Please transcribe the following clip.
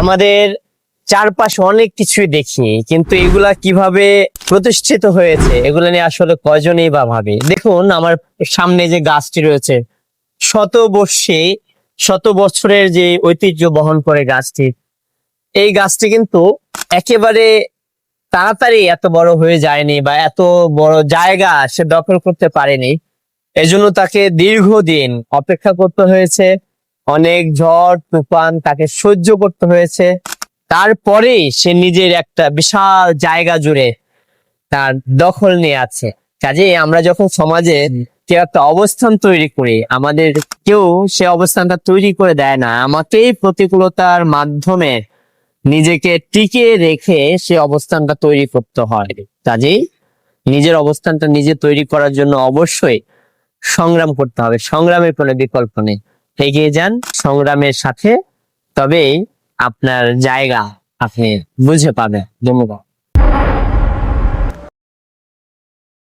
আমাদের চারপাশে অনেক কিছুই দেখি, কিন্তু এগুলা কিভাবে প্রতিষ্ঠিত হয়েছে এগুলা নিয়ে আসলে কয়জনই বা ভাবে। দেখুন, আমার সামনে যে গাছটি রয়েছে, শত বছরের যে ঐতিহ্য বহন করে গাছটি, এই গাছটি কিন্তু একেবারে তাড়াতাড়ি এত বড় হয়ে যায়নি বা এত বড় জায়গা সে দখল করতে পারেনি। এজন্য তাকে দীর্ঘদিন অপেক্ষা করতে হয়েছে, অনেক ঝড় তুফান তাকে সহ্য করতে হয়েছে। তারপরেই সে নিজের একটা বিশাল জায়গা জুড়ে তার দখল নিয়ে আছে। কাজেই আমরা যখন সমাজে কেউ একটা অবস্থান তৈরি করি, আমাদের কেউ সে অবস্থানটা তৈরি করে দেয় না, আমাকেই প্রতিকূলতার মাধ্যমে নিজেকে টিকিয়ে রেখে সে অবস্থানটা তৈরি করতে হয়। কাজেই নিজের অবস্থানটা নিজে তৈরি করার জন্য অবশ্যই সংগ্রাম করতে হবে, সংগ্রামের কোনো বিকল্প নেই। এগিয়ে যান সংগ্রামের সাথে, তবেই আপনার জায়গা আপনি বুঝে পাবেন। ধন্যবাদ।